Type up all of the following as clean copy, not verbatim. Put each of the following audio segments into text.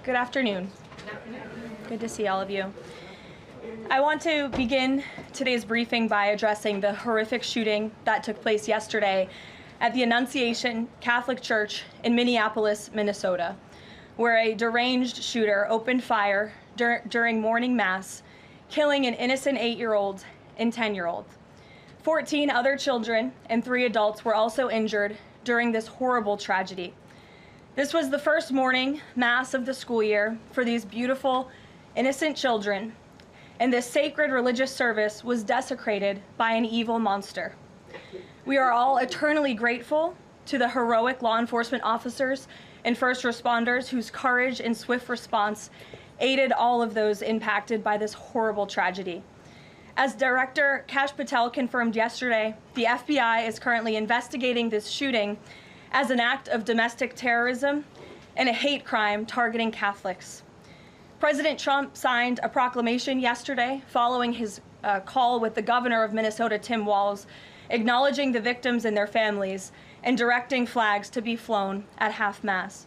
Good afternoon. Good to see all of you. I want to begin today's briefing by addressing the horrific shooting that took place yesterday at the Annunciation Catholic Church in Minneapolis, Minnesota, where a deranged shooter opened fire during morning mass, killing an innocent 8-year-old and 10-year-old. 14 other children and 3 adults were also injured during this horrible tragedy. This was the first morning mass of the school year for these beautiful, innocent children, and this sacred religious service was desecrated by an evil monster. We are all eternally grateful to the heroic law enforcement officers and first responders whose courage and swift response aided all of those impacted by this horrible tragedy. As Director Kash Patel confirmed yesterday, the FBI is currently investigating this shooting as an act of domestic terrorism and a hate crime targeting Catholics. President Trump signed a proclamation yesterday following his call with the governor of Minnesota, Tim Walz, acknowledging the victims and their families and directing flags to be flown at half-mast.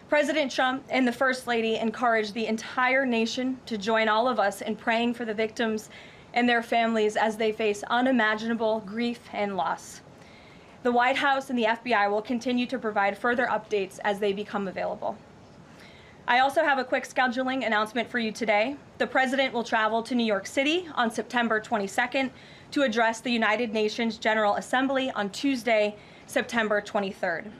President Trump and the First Lady encouraged the entire nation to join all of us in praying for the victims and their families as they face unimaginable grief and loss. The White House and the FBI will continue to provide further updates as they become available. I also have a quick scheduling announcement for you today. The President will travel to New York City on September 22nd to address the United Nations General Assembly on Tuesday, September 23rd.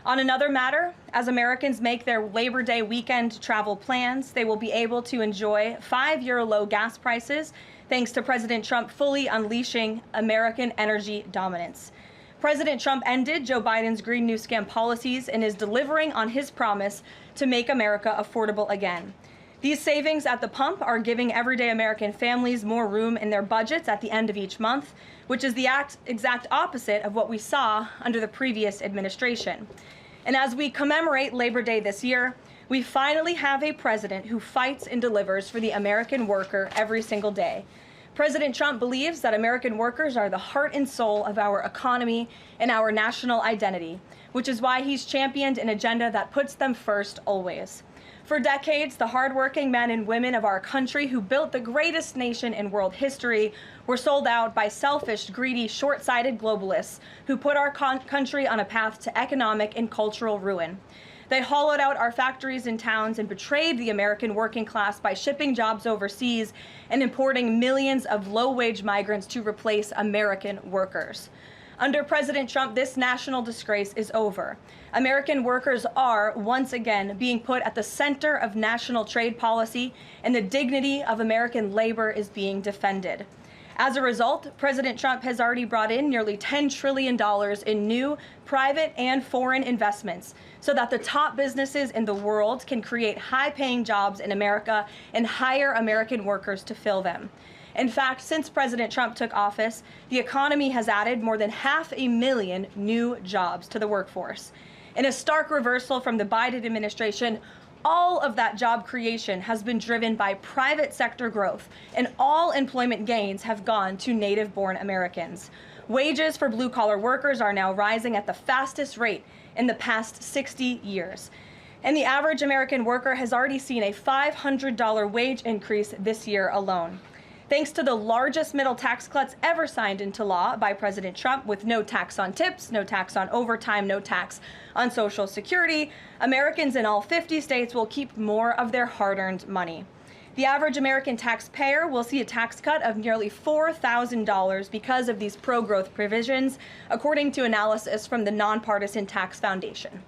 On another matter, as Americans make their Labor Day weekend travel plans, they will be able to enjoy 5-year low gas prices thanks to President Trump fully unleashing American energy dominance. President Trump ended Joe Biden's Green New Scam policies and is delivering on his promise to make America affordable again. These savings at the pump are giving everyday American families more room in their budgets at the end of each month, which is the exact opposite of what we saw under the previous administration. And as we commemorate Labor Day this year, we finally have a president who fights and delivers for the American worker every single day. President Trump believes that American workers are the heart and soul of our economy and our national identity, which is why he's championed an agenda that puts them first always. For decades, the hardworking men and women of our country who built the greatest nation in world history were sold out by selfish, greedy, short-sighted globalists who put our country on a path to economic and cultural ruin. They hollowed out our factories and towns and betrayed the American working class by shipping jobs overseas and importing millions of low-wage migrants to replace American workers. Under President Trump, this national disgrace is over. American workers are, once again, being put at the center of national trade policy, and the dignity of American labor is being defended. As a result, President Trump has already brought in nearly $10 trillion in new private and foreign investments so that the top businesses in the world can create high-paying jobs in America and hire American workers to fill them. In fact, since President Trump took office, the economy has added more than 500,000 new jobs to the workforce. In a stark reversal from the Biden administration, all of that job creation has been driven by private sector growth, and all employment gains have gone to native-born Americans. Wages for blue-collar workers are now rising at the fastest rate in the past 60 years. And the average American worker has already seen a $500 wage increase this year alone. Thanks to the largest middle tax cuts ever signed into law by President Trump, with no tax on tips, no tax on overtime, no tax on Social Security, Americans in all 50 states will keep more of their hard-earned money. The average American taxpayer will see a tax cut of nearly $4,000 because of these pro-growth provisions, according to analysis from the Nonpartisan Tax Foundation.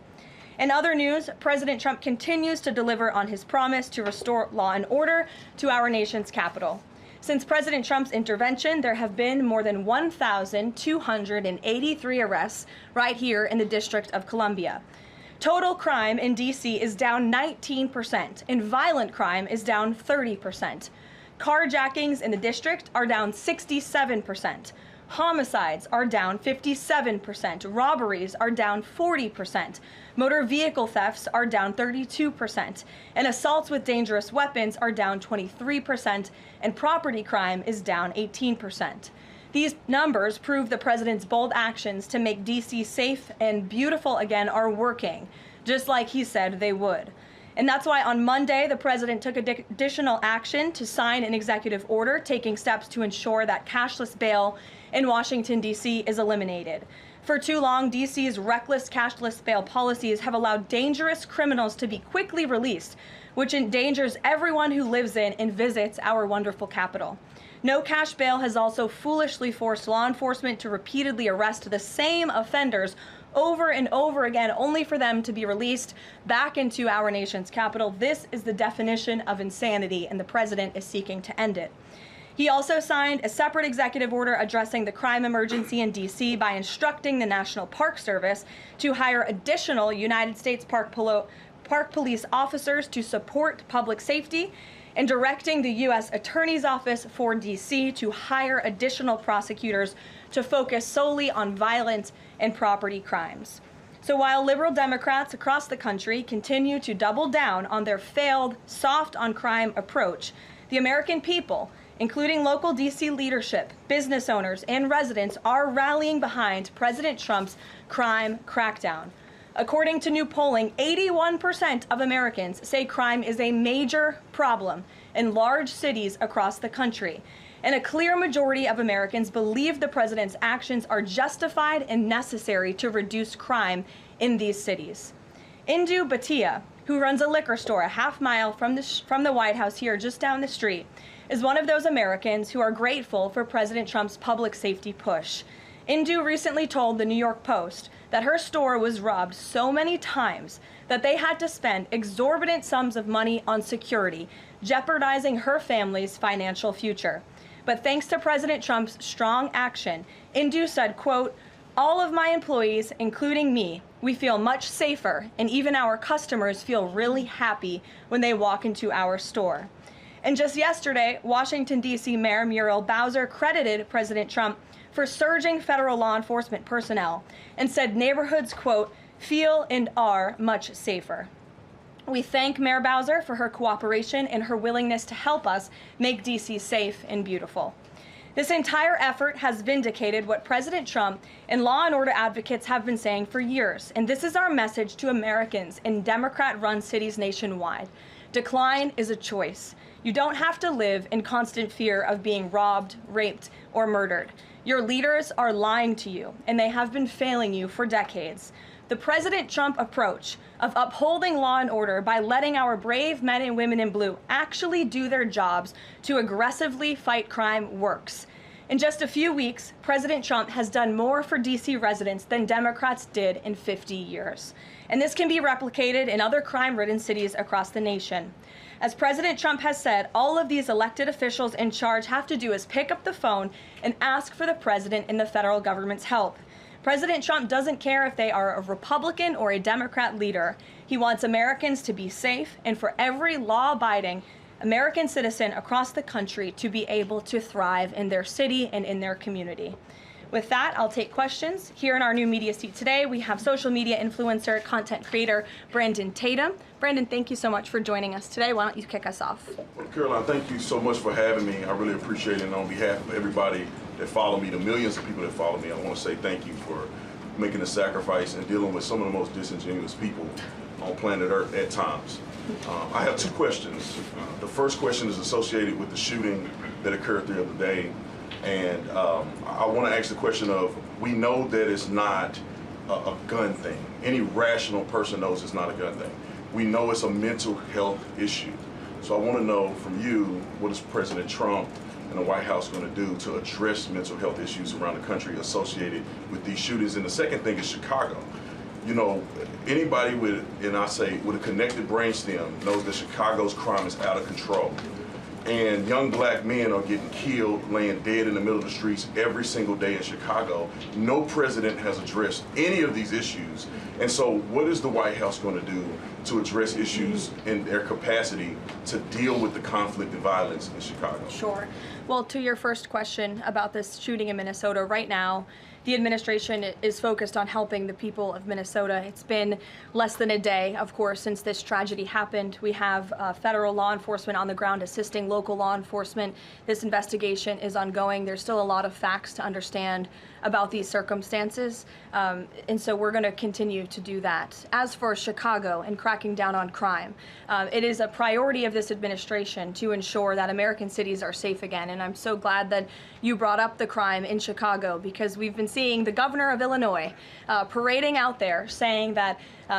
In other news, President Trump continues to deliver on his promise to restore law and order to our nation's capital. Since President Trump's intervention, there have been more than 1,283 arrests right here in the District of Columbia. Total crime in D.C. is down 19%, and violent crime is down 30%. Carjackings in the district are down 67%. Homicides are down 57%. Robberies are down 40%. Motor vehicle thefts are down 32%. And assaults with dangerous weapons are down 23%. And property crime is down 18%. These numbers prove the president's bold actions to make D.C. safe and beautiful again are working, just like he said they would. And that's why on Monday, the president took additional action to sign an executive order taking steps to ensure that cashless bail in Washington, D.C. is eliminated. For too long, D.C.'s reckless cashless bail policies have allowed dangerous criminals to be quickly released, which endangers everyone who lives in and visits our wonderful capital. No cash bail has also foolishly forced law enforcement to repeatedly arrest the same offenders over and over again, only for them to be released back into our nation's capital. This is the definition of insanity, and the president is seeking to end it. He also signed a separate executive order addressing the crime emergency in D.C. by instructing the National Park Service to hire additional United States Park Police officers to support public safety, and directing the U.S. Attorney's Office for D.C. to hire additional prosecutors to focus solely on violent and property crimes. So while liberal Democrats across the country continue to double down on their failed soft on crime approach, the American people, including local D.C. leadership, business owners, and residents, are rallying behind President Trump's crime crackdown. According to new polling, 81% of Americans say crime is a major problem in large cities across the country. And a clear majority of Americans believe the president's actions are justified and necessary to reduce crime in these cities. Indu Bhatia, who runs a liquor store a half-mile from the White House here just down the street, is one of those Americans who are grateful for President Trump's public safety push. Indu recently told the New York Post that her store was robbed so many times that they had to spend exorbitant sums of money on security, jeopardizing her family's financial future. But thanks to President Trump's strong action, Indu said, quote, "All of my employees, including me, we feel much safer, and even our customers feel really happy when they walk into our store." And just yesterday, Washington, D.C. Mayor Muriel Bowser credited President Trump for surging federal law enforcement personnel and said neighborhoods, quote, "feel and are much safer." We thank Mayor Bowser for her cooperation and her willingness to help us make D.C. safe and beautiful. This entire effort has vindicated what President Trump and law and order advocates have been saying for years, and this is our message to Americans in Democrat-run cities nationwide. Decline is a choice. You don't have to live in constant fear of being robbed, raped, or murdered. Your leaders are lying to you, and they have been failing you for decades. The President Trump approach of upholding law and order by letting our brave men and women in blue actually do their jobs to aggressively fight crime works. In just a few weeks, President Trump has done more for D.C. residents than Democrats did in 50 years. And this can be replicated in other crime-ridden cities across the nation. As President Trump has said, all of these elected officials in charge have to do is pick up the phone and ask for the president and the federal government's help. President Trump doesn't care if they are a Republican or a Democrat leader. He wants Americans to be safe and for every law-abiding American citizen across the country to be able to thrive in their city and in their community. With that, I'll take questions. Here in our new media seat today, we have social media influencer, content creator, Brandon Tatum. Brandon, thank you so much for joining us today. Why don't you kick us off? Well, Karoline, thank you so much for having me. I really appreciate it. And on behalf of everybody that follow me, the millions of people that follow me, I want to say thank you for making a sacrifice and dealing with some of the most disingenuous people on planet Earth at times. I have two questions. The first question is associated with the shooting that occurred the other day. And I want to ask the question of, we know that it's not a gun thing. Any rational person knows it's not a gun thing. We know it's a mental health issue. So I want to know from you, what is President Trump and the White House going to do to address mental health issues around the country associated with these shootings? And the second thing is Chicago. You know, anybody with, and I say, with a connected brainstem knows that Chicago's crime is out of control. And young black men are getting killed, laying dead in the middle of the streets every single day in Chicago. No president has addressed any of these issues. And so what is the White House going to do to address issues in their capacity to deal with the conflict and violence in Chicago? Sure. Well, to your first question about this shooting in Minnesota, right now, the administration is focused on helping the people of Minnesota. It's been less than a day, of course, since this tragedy happened. We have federal law enforcement on the ground assisting local law enforcement. This investigation is ongoing. There's still a lot of facts to understand about these circumstances, and so we're going to continue to do that. As for Chicago and cracking down on crime, it is a priority of this administration to ensure that American cities are safe again, and I'm so glad that you brought up the crime in Chicago, because we've been seeing the governor of Illinois parading out there saying that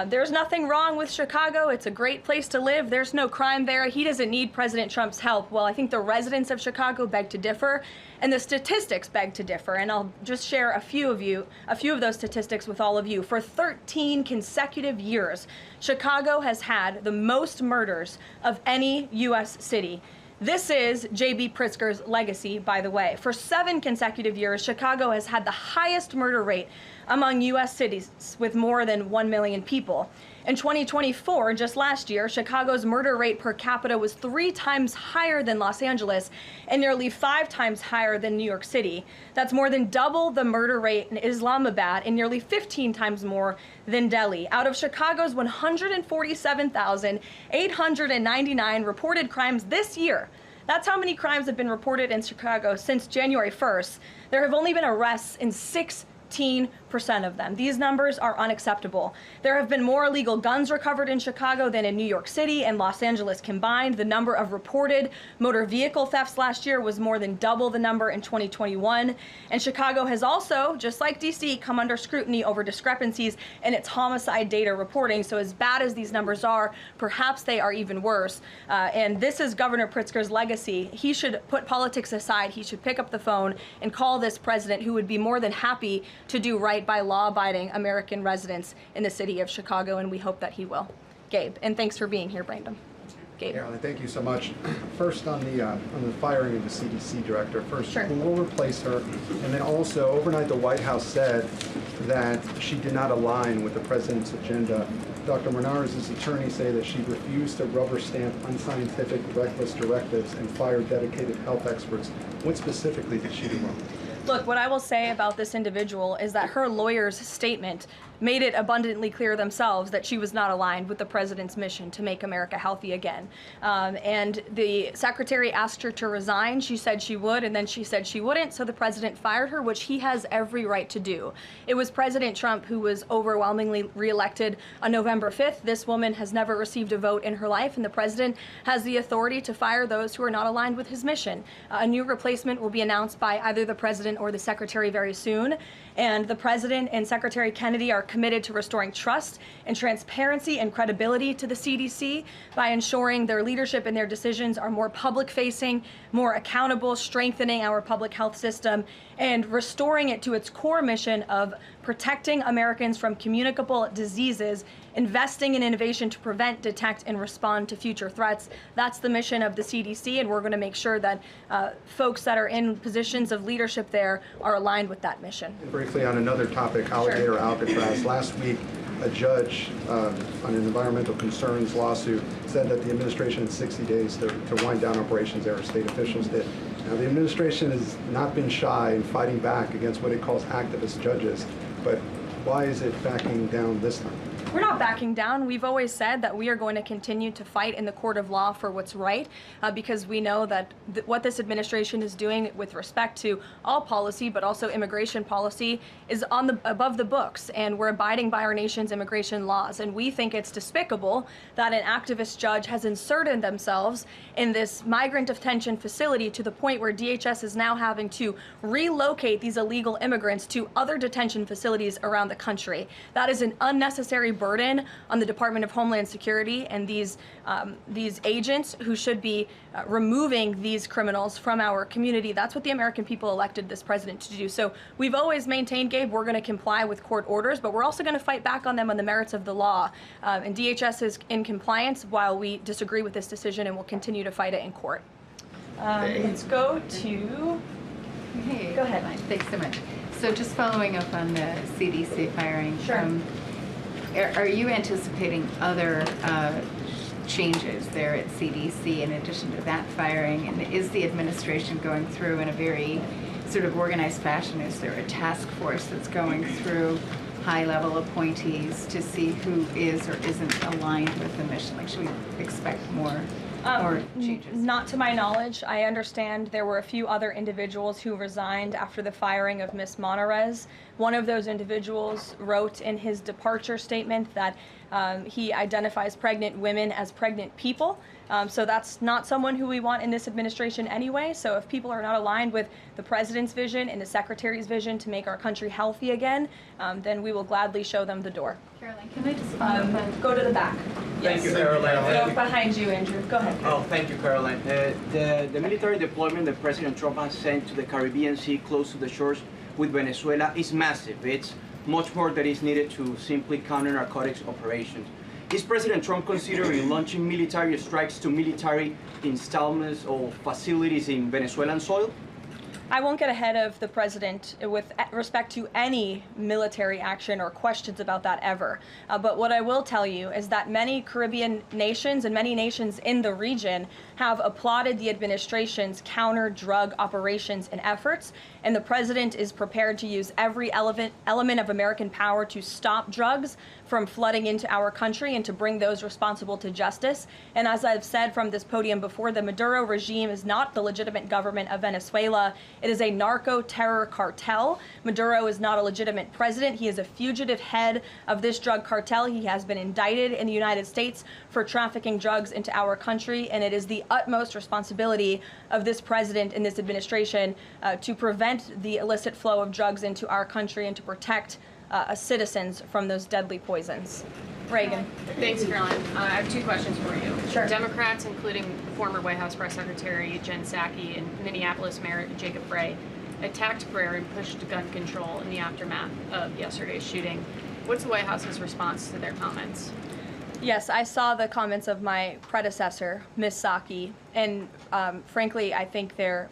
there's nothing wrong with Chicago. It's a great place to live. There's no crime there. He doesn't need President Trump's help. Well, I think the residents of Chicago beg to differ, and the statistics beg to differ. And I'll just share a few of those statistics with all of you. For 13 consecutive years, Chicago has had the most murders of any U.S. city. This is J.B. Pritzker's legacy, by the way. For 7 consecutive years, Chicago has had the highest murder rate among U.S. cities with more than 1 million people. In 2024, just last year, Chicago's murder rate per capita was 3 times higher than Los Angeles and nearly 5 times higher than New York City. That's more than double the murder rate in Islamabad and nearly 15 times more than Delhi. Out of Chicago's 147,899 reported crimes this year, that's how many crimes have been reported in Chicago since January 1st. There have only been arrests in 16% of them. These numbers are unacceptable. There have been more illegal guns recovered in Chicago than in New York City and Los Angeles combined. The number of reported motor vehicle thefts last year was more than double the number in 2021. And Chicago has also, just like DC, come under scrutiny over discrepancies in its homicide data reporting. So as bad as these numbers are, perhaps they are even worse. And this is Governor Pritzker's legacy. He should put politics aside. He should pick up the phone and call this president, who would be more than happy to do right by law-abiding American residents in the city of Chicago, and we hope that he will. Gabe, and thanks for being here, Brandon. Gabe. Caroline, thank you so much. First, on the firing of the CDC director, first, Sure. Who will replace her? And then also, overnight, the White House said that she did not align with the president's agenda. Dr. Menard's attorney say that she refused to rubber stamp unscientific, reckless directives and fire dedicated health experts. What specifically did she do wrong? Look, what I will say about this individual is that her lawyer's statement made it abundantly clear themselves that she was not aligned with the president's mission to make America healthy again. And the secretary asked her to resign. She said she would, and then she said she wouldn't, so the president fired her, which he has every right to do. It was President Trump who was overwhelmingly reelected on November 5th. This woman has never received a vote in her life, and the president has the authority to fire those who are not aligned with his mission. A new replacement will be announced by either the president or the secretary very soon, and the president and Secretary Kennedy are committed to restoring trust and transparency and credibility to the CDC by ensuring their leadership and their decisions are more public-facing, more accountable, strengthening our public health system, and restoring it to its core mission of protecting Americans from communicable diseases, investing in innovation to prevent, detect, and respond to future threats. That's the mission of the CDC, and we're going to make sure that folks that are in positions of leadership there are aligned with that mission. Briefly on another topic, alligator Alcatraz. Last week, a judge on an environmental concerns lawsuit said that the administration had 60 days to wind down operations there, state officials did. Now, the administration has not been shy in fighting back against what it calls activist judges, but why is it backing down this time? We're not backing down. We've always said that we are going to continue to fight in the court of law for what's right, because we know that what this administration is doing with respect to all policy, but also immigration policy, is above the books, and we're abiding by our nation's immigration laws. And we think it's despicable that an activist judge has inserted themselves in this migrant detention facility to the point where DHS is now having to relocate these illegal immigrants to other detention facilities around the country. That is an unnecessary burden on the Department of Homeland Security and these agents who should be removing these criminals from our community. That's what the American people elected this president to do. So we've always maintained, Gabe, we're going to comply with court orders, but we're also going to fight back on them on the merits of the law. And DHS is in compliance while we disagree with this decision, and we'll continue to fight it in court. Let's go to... Hey, go ahead. Thanks so much. So just following up on the CDC firing. Sure. Are you anticipating other changes there at CDC in addition to that firing? And is the administration going through in a very sort of organized fashion? Is there a task force that's going through high-level appointees to see who is or isn't aligned with the mission? Like, should we expect more changes? Not to my knowledge. I understand there were a few other individuals who resigned after the firing of Ms. Monarez. One of those individuals wrote in his departure statement that he identifies pregnant women as pregnant people. So that's not someone who we want in this administration anyway. So if people are not aligned with the president's vision and the secretary's vision to make our country healthy again, then we will gladly show them the door. Caroline, can I just follow up? Go to the back. Thank you, Caroline. Go behind you, Andrew. Go ahead. Oh, thank you, Caroline. The military deployment that President Trump has sent to the Caribbean Sea close to the shores with Venezuela is massive. It's much more that is needed to simply counter narcotics operations. Is President Trump considering launching military strikes to military installments or facilities in Venezuelan soil? I won't get ahead of the president with respect to any military action or questions about that ever. But what I will tell you is that many Caribbean nations and many nations in the region have applauded the administration's counter-drug operations and efforts, and the president is prepared to use every element of American power to stop drugs from flooding into our country and to bring those responsible to justice. And as I've said from this podium before, the Maduro regime is not the legitimate government of Venezuela. It is a narco-terror cartel. Maduro is not a legitimate president. He is a fugitive head of this drug cartel. He has been indicted in the United States for trafficking drugs into our country, and it is the utmost responsibility of this president and this administration to prevent the illicit flow of drugs into our country and to protect citizens from those deadly poisons. Reagan. Thanks, Caroline. I have two questions for you. Sure. Democrats, including former White House Press Secretary Jen Psaki and Minneapolis Mayor Jacob Frey, attacked prayer and pushed gun control in the aftermath of yesterday's shooting. What's the White House's response to their comments? Yes, I saw the comments of my predecessor, Ms. Psaki, and frankly, I think they're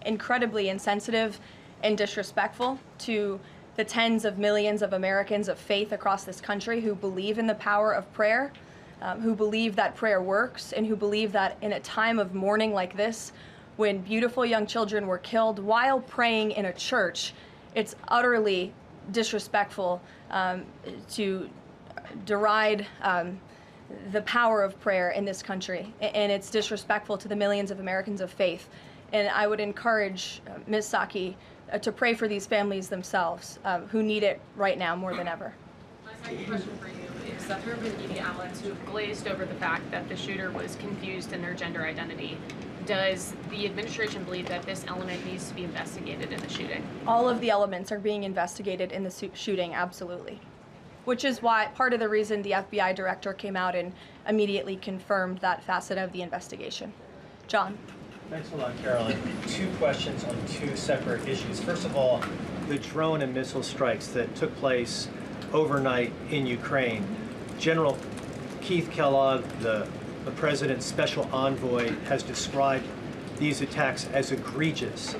incredibly insensitive and disrespectful to the tens of millions of Americans of faith across this country who believe in the power of prayer, who believe that prayer works, and who believe that in a time of mourning like this, when beautiful young children were killed while praying in a church, it's utterly disrespectful to deride the power of prayer in this country, and it's disrespectful to the millions of Americans of faith. And I would encourage Ms. Psaki to pray for these families themselves, who need it right now more than ever. My second question for you is that there have been media outlets who have glazed over the fact that the shooter was confused in their gender identity. Does the administration believe that this element needs to be investigated in the shooting? All of the elements are being investigated in the shooting, absolutely. Which is why part of the reason the FBI director came out and immediately confirmed that facet of the investigation. John. Thanks a lot, Caroline. Two questions on two separate issues. First of all, the drone and missile strikes that took place overnight in Ukraine. General Keith Kellogg, the president's special envoy, has described these attacks as egregious.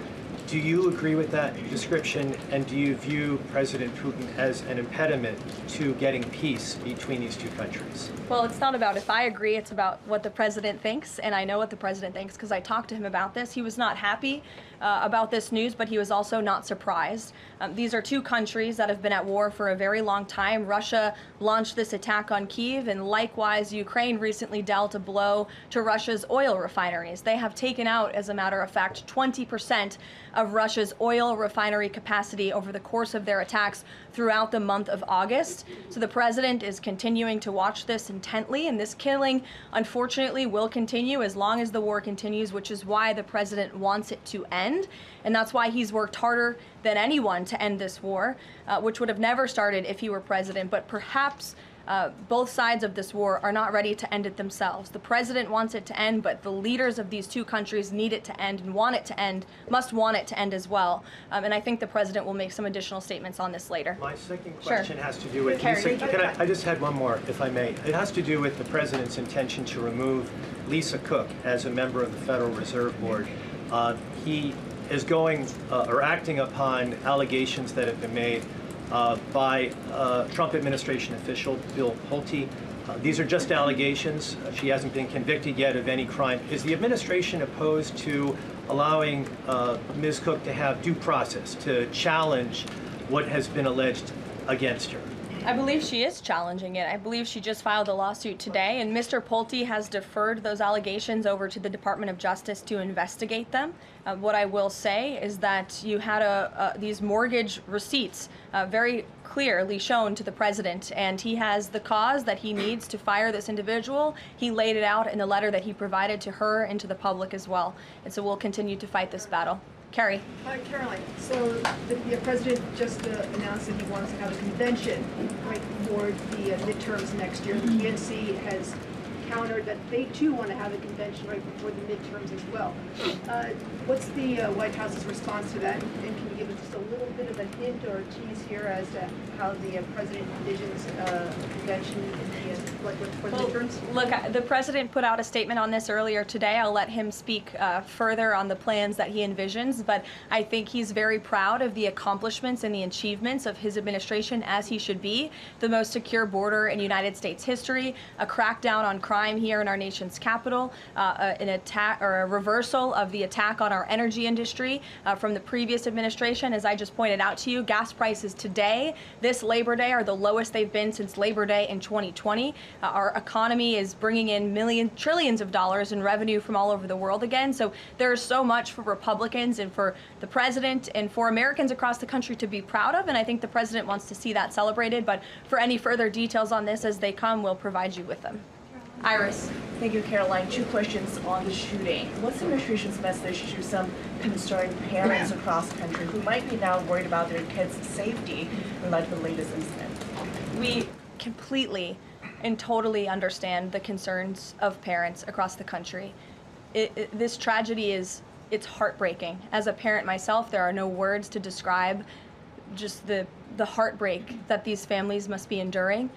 Do you agree with that description, and do you view President Putin as an impediment to getting peace between these two countries? Well, it's not about if I agree, it's about what the president thinks, and I know what the president thinks because I talked to him about this. He was not happy about this news, but he was also not surprised. These are two countries that have been at war for a very long time. Russia launched this attack on Kyiv, and likewise, Ukraine recently dealt a blow to Russia's oil refineries. They have taken out, as a matter of fact, 20% of Russia's oil refinery capacity over the course of their attacks throughout the month of August. So the president is continuing to watch this intently, and this killing, unfortunately, will continue as long as the war continues, which is why the president wants it to end. And that's why he's worked harder than anyone to end this war, which would have never started if he were president. But perhaps both sides of this war are not ready to end it themselves. The president wants it to end, but the leaders of these two countries need it to end and want it to end, must want it to end as well. And I think the president will make some additional statements on this later. My second question has to do with, Carrie. I just had one more, if I may. It has to do with the president's intention to remove Lisa Cook as a member of the Federal Reserve Board. He is going or acting upon allegations that have been made by Trump administration official Bill Pulte These are just allegations. She hasn't been convicted yet of any crime. Is the administration opposed to allowing Ms. Cook to have due process, to challenge what has been alleged against her? I believe she is challenging it. I believe she just filed a lawsuit today, and Mr. Pulte has deferred those allegations over to the Department of Justice to investigate them. What I will say is that you had these mortgage receipts very clearly shown to the president, and he has the cause that he needs to fire this individual. He laid it out in the letter that he provided to her and to the public as well. And so we'll continue to fight this battle. Carrie. Hi, Caroline. So the president just announced that he wants to have a convention right before the midterms next year. The DNC has countered that they too want to have a convention right before the midterms as well. What's the White House's response to that? And can you give us just a little bit of a hint or a tease here as to how the president envisions a convention for the midterms? Look, the president put out a statement on this earlier today. I'll let him speak further on the plans that he envisions, but I think he's very proud of the accomplishments and the achievements of his administration, as he should be. The most secure border in United States history, a crackdown on crime here in our nation's capital, an attack or a reversal of the attack on our energy industry from the previous administration. As I just pointed out to you, gas prices today, this Labor Day, are the lowest they've been since Labor Day in 2020. Our economy is bringing in trillions of dollars in revenue from all over the world again. So there's so much for Republicans and for the president and for Americans across the country to be proud of, and I think the president wants to see that celebrated. But for any further details on this as they come, we'll provide you with them. Iris. Thank you, Caroline. 2 questions on the shooting. What's the administration's message to some concerned parents across the country who might be now worried about their kids' safety in light of the latest incident? We completely and totally understand the concerns of parents across the country. This tragedy it's heartbreaking. As a parent myself, there are no words to describe just the heartbreak that these families must be enduring,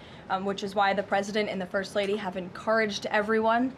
which is why the president and the First Lady have encouraged everyone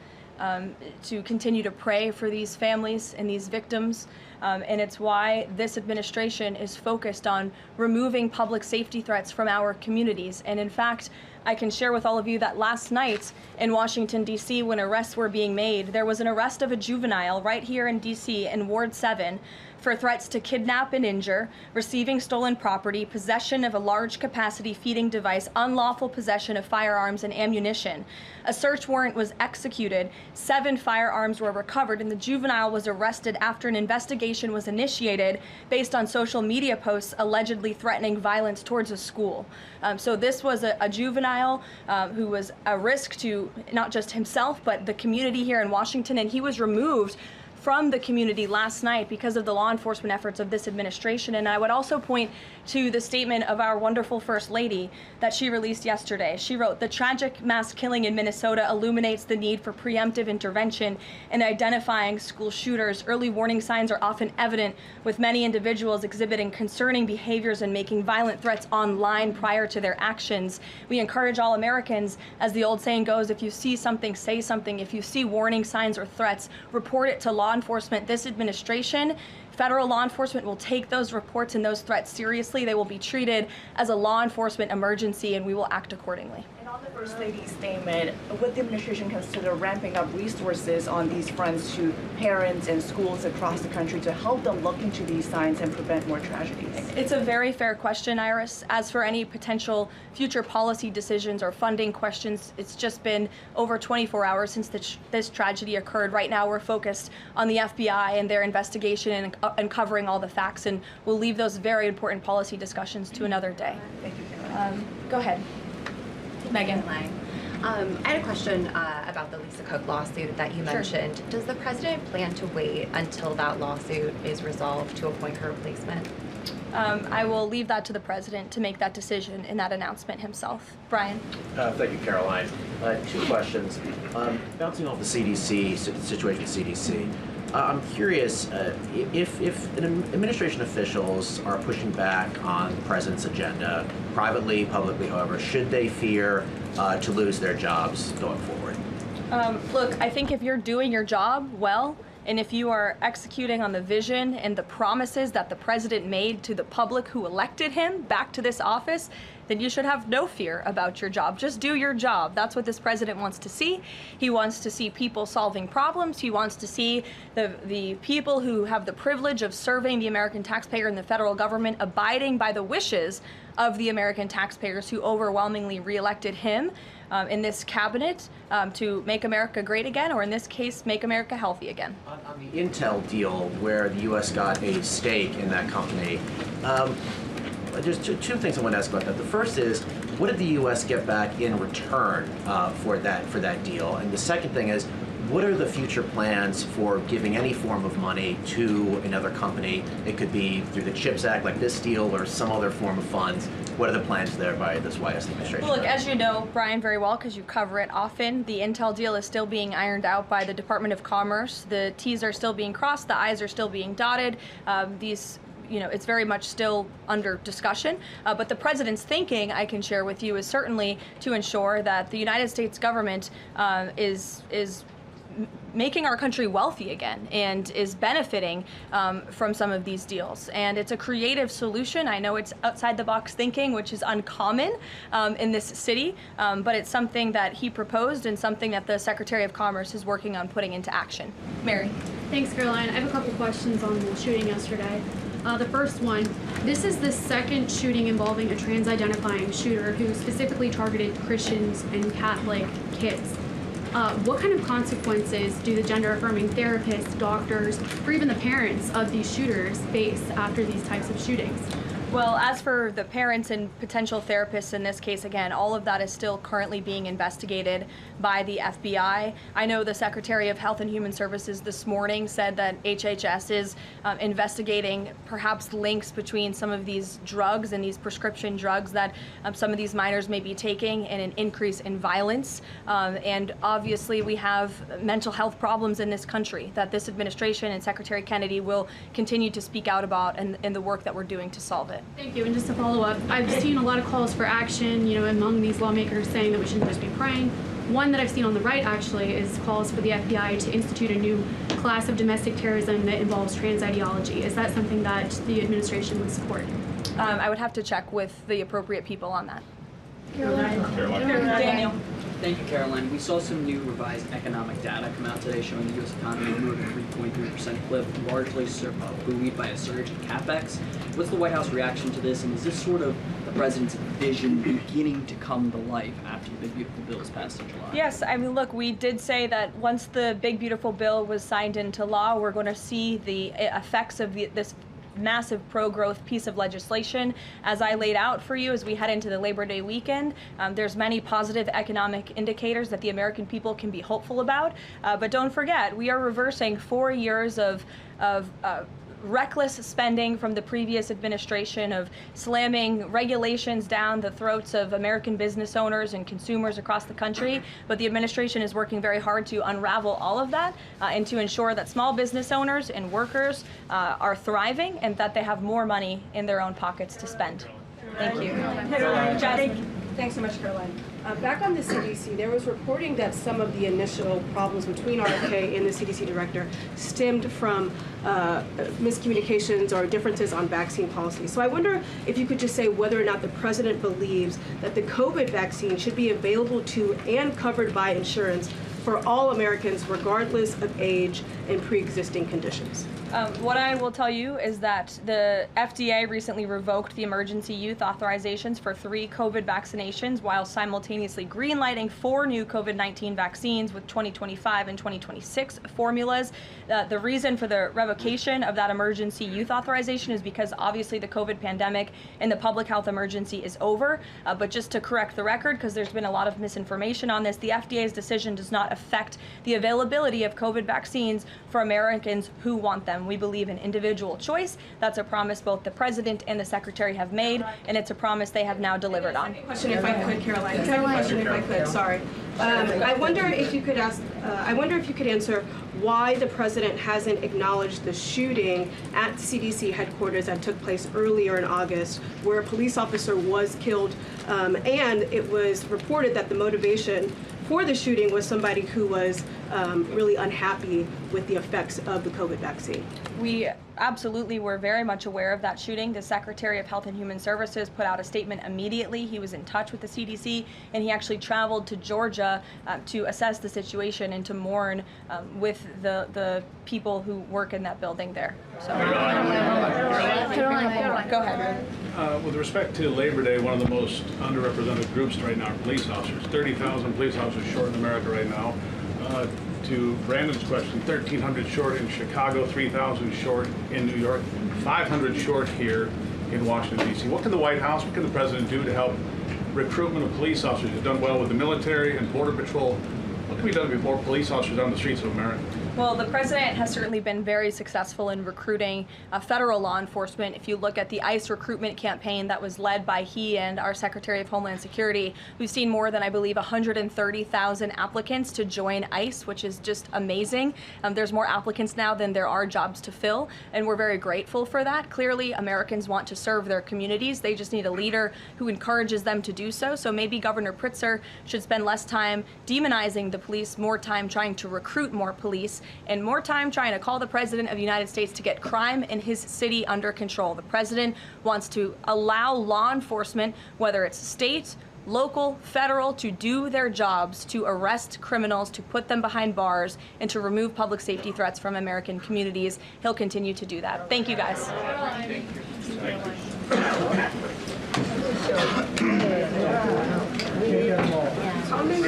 to continue to pray for these families and these victims. And it's why this administration is focused on removing public safety threats from our communities. And in fact, I can share with all of you that last night in Washington, D.C., when arrests were being made, there was an arrest of a juvenile right here in D.C. in Ward 7 for threats to kidnap and injure, receiving stolen property, possession of a large capacity feeding device, unlawful possession of firearms and ammunition. A search warrant was executed, 7 firearms were recovered, and the juvenile was arrested after an investigation was initiated based on social media posts allegedly threatening violence towards a school. So this was a juvenile who was a risk to not just himself, but the community here in Washington, and he was removed from the community last night because of the law enforcement efforts of this administration. And I would also point to the statement of our wonderful First Lady that she released yesterday. She wrote, "The tragic mass killing in Minnesota illuminates the need for preemptive intervention in identifying school shooters. Early warning signs are often evident, with many individuals exhibiting concerning behaviors and making violent threats online prior to their actions. We encourage all Americans, as the old saying goes, if you see something, say something. If you see warning signs or threats, report it to law enforcement. This administration, federal law enforcement, will take those reports and those threats seriously. They will be treated as a law enforcement emergency, and we will act accordingly." And on the First Lady's statement, would the administration consider ramping up resources on these fronts to parents and schools across the country to help them look into these signs and prevent more tragedies? It's a very fair question, Iris. As for any potential future policy decisions or funding questions, it's just been over 24 hours since this tragedy occurred. Right now, we're focused on the FBI and their investigation and uncovering all the facts, and we'll leave those very important policy discussions to another day. Thank you, Caroline. Go ahead. Megan. I had a question about the Lisa Cook lawsuit that you mentioned. Does the president plan to wait until that lawsuit is resolved to appoint her replacement? I will leave that to the president to make that decision in that announcement himself. Brian. Thank you, Caroline. 2 questions. Bouncing off the CDC, situation at CDC, I'm curious if administration officials are pushing back on the president's agenda, privately, publicly, however, should they fear to lose their jobs going forward? Look, I think if you're doing your job well, And if you are executing on the vision and the promises that the president made to the public who elected him back to this office, then you should have no fear about your job. Just do your job. That's what this president wants to see. He wants to see people solving problems. He wants to see the people who have the privilege of serving the American taxpayer and the federal government abiding by the wishes of the American taxpayers who overwhelmingly reelected him in this cabinet to make America great again, or in this case, make America healthy again. On the Intel deal, where the U.S. got a stake in that company, there's two things I want to ask about that. The first is, what did the U.S. get back in return for that deal? And the second thing is, what are the future plans for giving any form of money to another company? It could be through the CHIPS Act, like this deal, or some other form of funds. What are the plans there by this White House administration? Well, look, as you know, Brian, very well, because you cover it often, the Intel deal is still being ironed out by the Department of Commerce. The T's are still being crossed, the I's are still being dotted. It's very much still under discussion. But the president's thinking, I can share with you, is certainly to ensure that the United States government is making our country wealthy again and is benefiting from some of these deals. And it's a creative solution. I know it's outside the box thinking, which is uncommon in this city, but it's something that he proposed and something that the Secretary of Commerce is working on putting into action. Mary. Thanks, Caroline. I have a couple questions on the shooting yesterday. The first one, this is the second shooting involving a trans-identifying shooter who specifically targeted Christians and Catholic kids. What kind of consequences do the gender-affirming therapists, doctors, or even the parents of these shooters face after these types of shootings? Well, as for the parents and potential therapists in this case, again, all of that is still currently being investigated by the FBI. I know the Secretary of Health and Human Services this morning said that HHS is investigating perhaps links between some of these drugs and these prescription drugs that some of these minors may be taking and an increase in violence. And obviously we have mental health problems in this country that this administration and Secretary Kennedy will continue to speak out about in the work that we're doing to solve it. Thank you. And just to follow up, I've seen a lot of calls for action, among these lawmakers saying that we shouldn't just be praying. One that I've seen on the right, actually, is calls for the FBI to institute a new class of domestic terrorism that involves trans ideology. Is that something that the administration would support? I would have to check with the appropriate people on that. Caroline. Daniel. Thank you, Caroline. We saw some new revised economic data come out today showing the U.S. economy moved at a 3.3% clip, largely buoyed by a surge in capex. What's the White House reaction to this, and is this sort of the president's vision beginning to come to life after the Big Beautiful Bill was passed in July? Yes, I mean, look, we did say that once the Big Beautiful Bill was signed into law, we're going to see the effects of this massive pro-growth piece of legislation. As I laid out for you as we head into the Labor Day weekend, there's many positive economic indicators that the American people can be hopeful about. But don't forget, we are reversing 4 years of reckless spending from the previous administration, of slamming regulations down the throats of American business owners and consumers across the country. But the administration is working very hard to unravel all of that and to ensure that small business owners and workers are thriving and that they have more money in their own pockets to spend. Thank you. Thanks so much, Caroline. Back on the CDC, there was reporting that some of the initial problems between RFK and the CDC director stemmed from miscommunications or differences on vaccine policy. So I wonder if you could just say whether or not the president believes that the COVID vaccine should be available to and covered by insurance for all Americans, regardless of age and pre-existing conditions. What I will tell you is that the FDA recently revoked the emergency use authorizations for 3 COVID vaccinations while simultaneously greenlighting 4 new COVID-19 vaccines with 2025 and 2026 formulas. The reason for the revocation of that emergency use authorization is because obviously the COVID pandemic and the public health emergency is over. But just to correct the record, because there's been a lot of misinformation on this, the FDA's decision does not affect the availability of COVID vaccines for Americans who want them. We believe in individual choice. That's a promise both the president and the secretary have made, and it's a promise they have now delivered on. Question, if I could, Caroline. Second question, if I could. Sorry. I wonder if you could answer why the president hasn't acknowledged the shooting at CDC headquarters that took place earlier in August, where a police officer was killed, and it was reported that the motivation for the shooting was somebody who was really unhappy with the effects of the COVID vaccine. We absolutely were very much aware of that shooting. The Secretary of Health and Human Services put out a statement immediately. He was in touch with the CDC, and he actually traveled to Georgia to assess the situation and to mourn with the people who work in that building there. So, Karoline, go ahead. With respect to Labor Day, one of the most underrepresented groups right now are police officers. 30,000 police officers short in America right now. To Brandon's question, 1,300 short in Chicago, 3,000 short in New York, 500 short here in Washington, D.C. What can the White House, what can the President do to help recruitment of police officers? You've done well with the military and Border Patrol. What can be done to get more police officers on the streets of America? Well, the president has certainly been very successful in recruiting federal law enforcement. If you look at the ICE recruitment campaign that was led by he and our Secretary of Homeland Security, we've seen more than, I believe, 130,000 applicants to join ICE, which is just amazing. There's more applicants now than there are jobs to fill, and we're very grateful for that. Clearly, Americans want to serve their communities. They just need a leader who encourages them to do so. So maybe Governor Pritzker should spend less time demonizing the police, more time trying to recruit more police, and more time trying to call the President of the United States to get crime in his city under control. The President wants to allow law enforcement, whether it's state, local, federal, to do their jobs, to arrest criminals, to put them behind bars, and to remove public safety threats from American communities. He'll continue to do that. Thank you, guys. How many